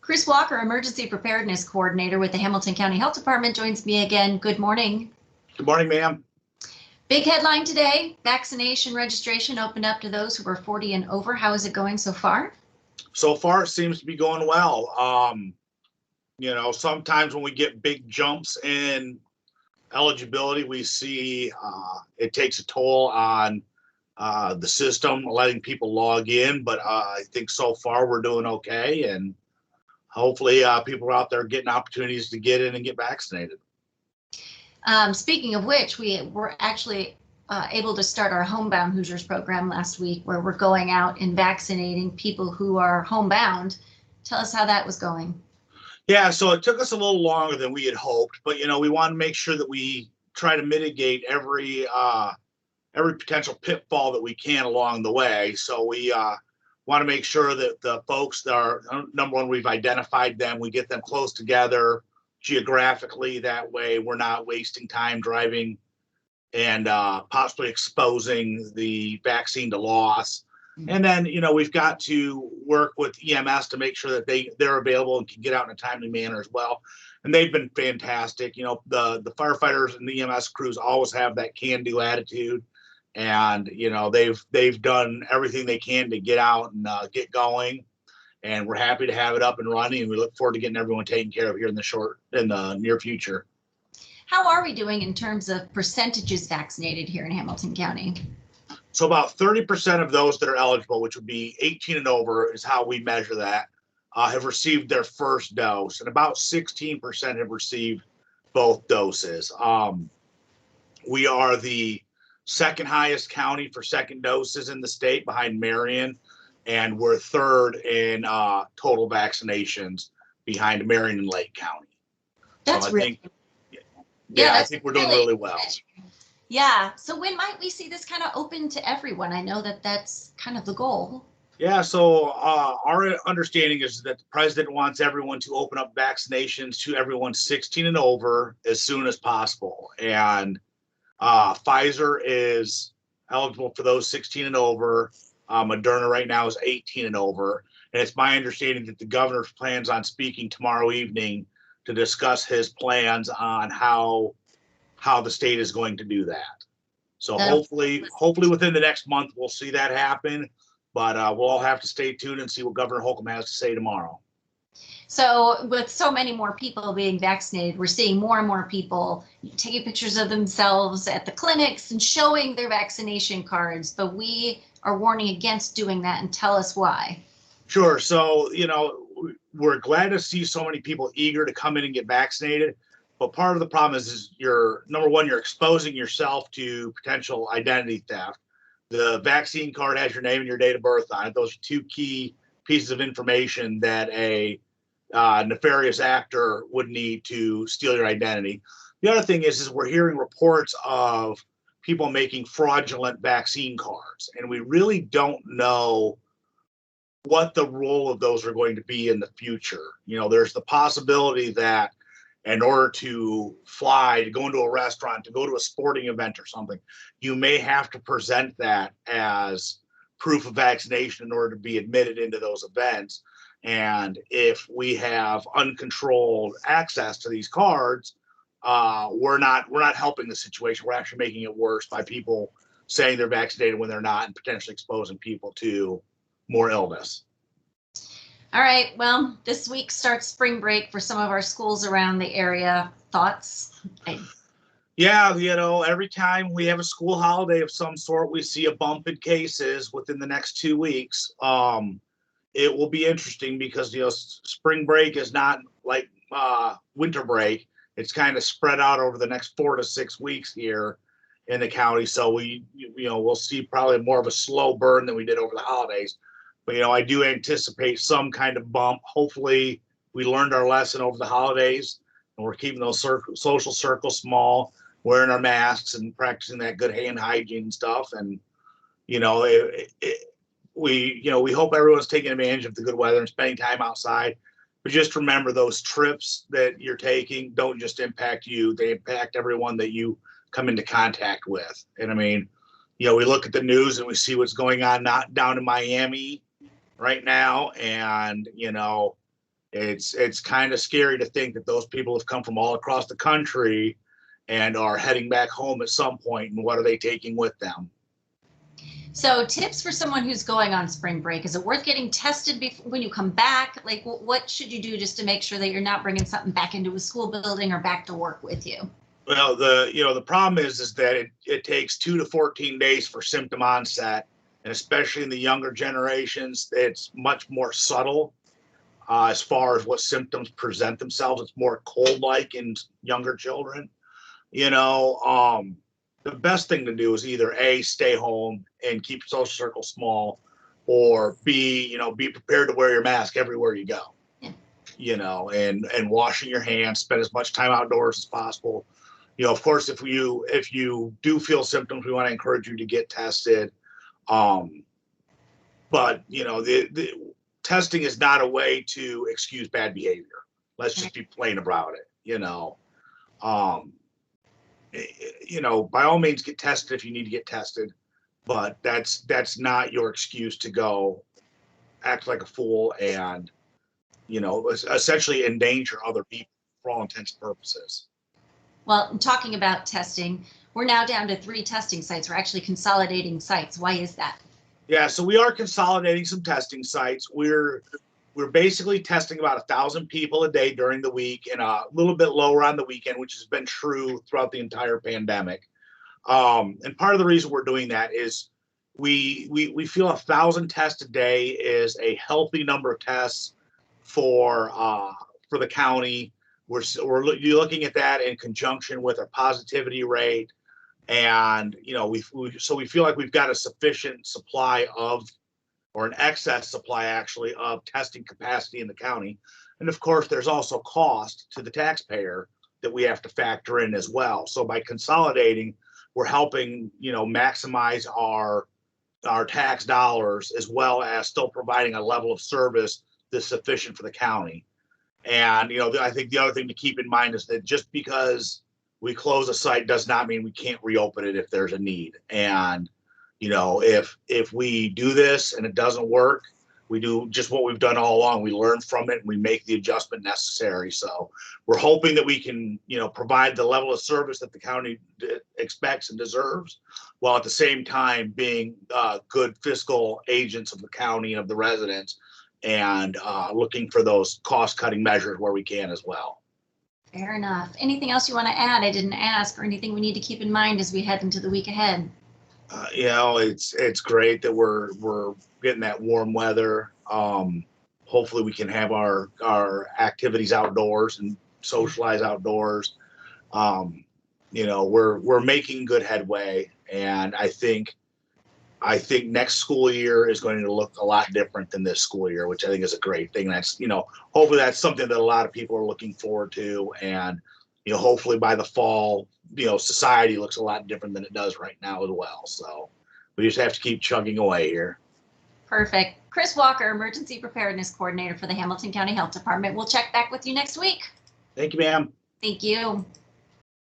Chris Walker, Emergency Preparedness Coordinator with the Hamilton County Health Department, joins me again. Good morning. Good morning, ma'am. Big headline today, vaccination registration opened up to those who are 40 and over. How is it going so far? So far, it seems to be going well. Sometimes when we get big jumps in eligibility, we see it takes a toll on the system, letting people log in. But I think so far we're doing okay. And hopefully people are out there getting opportunities to get in and get vaccinated. Speaking of which, we were actually able to start our Homebound Hoosiers program last week, where we're going out and vaccinating people who are homebound. Tell us how that was going. Yeah, so it took us a little longer than we had hoped, but we want to make sure that we try to mitigate every potential pitfall that we can along the way. So we want to make sure that the folks that are, number one, we've identified them, we get them close together geographically. That way we're not wasting time driving and possibly exposing the vaccine to loss. And then, we've got to work with EMS to make sure that they're available and can get out in a timely manner as well. And they've been fantastic. The firefighters and the EMS crews always have that can-do attitude. And, they've done everything they can to get out and get going. And we're happy to have it up and running. And we look forward to getting everyone taken care of here in the near future. How are we doing in terms of percentages vaccinated here in Hamilton County? So about 30% of those that are eligible, which would be 18 and over, is how we measure that, have received their first dose. And about 16% have received both doses. We are the second highest county for second doses in the state, behind Marion. And we're third in total vaccinations, behind Marion and Lake County. That's so really I think we're doing really well. Yeah. So when might we see this kind of open to everyone? I know that that's kind of the goal. Yeah. So our understanding is that the president wants everyone to open up vaccinations to everyone 16 and over as soon as possible. And Pfizer is eligible for those 16 and over. Moderna right now is 18 and over. And it's my understanding that the governor plans on speaking tomorrow evening to discuss his plans on how the state is going to do that. So hopefully within the next month, we'll see that happen. But we'll all have to stay tuned and see what Governor Holcomb has to say tomorrow. So with so many more people being vaccinated, we're seeing more and more people taking pictures of themselves at the clinics and showing their vaccination cards. But we are warning against doing that, and tell us why. Sure. So, we're glad to see so many people eager to come in and get vaccinated. But part of the problem is you're exposing yourself to potential identity theft. The vaccine card has your name and your date of birth on it. Those are two key pieces of information that a nefarious actor would need to steal your identity. The other thing is we're hearing reports of people making fraudulent vaccine cards, and we really don't know what the role of those are going to be in the future. There's the possibility that in order to fly, to go into a restaurant, to go to a sporting event or something, you may have to present that as proof of vaccination in order to be admitted into those events. And if we have uncontrolled access to these cards, we're not helping the situation. We're actually making it worse by people saying they're vaccinated when they're not, and potentially exposing people to more illness. All right. Well, this week starts spring break for some of our schools around the area. Thoughts? Yeah, every time we have a school holiday of some sort, we see a bump in cases within the next 2 weeks. It will be interesting because, spring break is not like winter break. It's kind of spread out over the next 4 to 6 weeks here in the county. So we'll see probably more of a slow burn than we did over the holidays. But, I do anticipate some kind of bump. Hopefully we learned our lesson over the holidays, and we're keeping those social circles small, wearing our masks and practicing that good hand hygiene stuff. And, we hope everyone's taking advantage of the good weather and spending time outside. But just remember, those trips that you're taking don't just impact you. They impact everyone that you come into contact with. And we look at the news and we see what's going on down in Miami right now. And, It's kind of scary to think that those people have come from all across the country and are heading back home at some point, and what are they taking with them? So tips for someone who's going on spring break, is it worth getting tested before, when you come back? Like what should you do just to make sure that you're not bringing something back into a school building or back to work with you? Well, the problem is that it takes 2 to 14 days for symptom onset, and especially in the younger generations, it's much more subtle as far as what symptoms present themselves. It's more cold-like in younger children. You know, the best thing to do is either A, stay home and keep your social circle small, or B, be prepared to wear your mask everywhere you go. Yeah. And washing your hands, spend as much time outdoors as possible. Of course, if you do feel symptoms, we want to encourage you to get tested. But the testing is not a way to excuse bad behavior. Let's just be plain about it. By all means, get tested if you need to get tested, but that's not your excuse to go act like a fool and essentially endanger other people for all intents and purposes. Well, talking about testing, we're now down to 3 testing sites. We're actually consolidating sites. Why is that? Yeah, so we are consolidating some testing sites. We're basically testing about 1,000 people a day during the week and a little bit lower on the weekend, which has been true throughout the entire pandemic. And part of the reason we're doing that is we feel 1,000 tests a day is a healthy number of tests for the county. We're looking at that in conjunction with our positivity rate, and we feel like we've got a sufficient supply of, or an excess supply actually, of testing capacity in the county. And of course, there's also cost to the taxpayer that we have to factor in as well. So by consolidating, we're helping maximize our tax dollars, as well as still providing a level of service that's sufficient for the county. And I think the other thing to keep in mind is that just because we close a site does not mean we can't reopen it if there's a need. And if we do this and it doesn't work, we do just what we've done all along. We learn from it and we make the adjustment necessary. So we're hoping that we can provide the level of service that the county expects and deserves, while at the same time being good fiscal agents of the county and of the residents, and looking for those cost-cutting measures where we can as well. Fair enough. Anything else you want to add I didn't ask, or anything we need to keep in mind as we head into the week ahead? It's great that we're getting that warm weather. Hopefully we can have our activities outdoors and socialize outdoors. We're making good headway, and I think next school year is going to look a lot different than this school year, which I think is a great thing. That's, hopefully that's something that a lot of people are looking forward to. And, hopefully by the fall, society looks a lot different than it does right now as well. So we just have to keep chugging away here. Perfect. Chris Walker, Emergency Preparedness Coordinator for the Hamilton County Health Department. We'll check back with you next week. Thank you, ma'am. Thank you.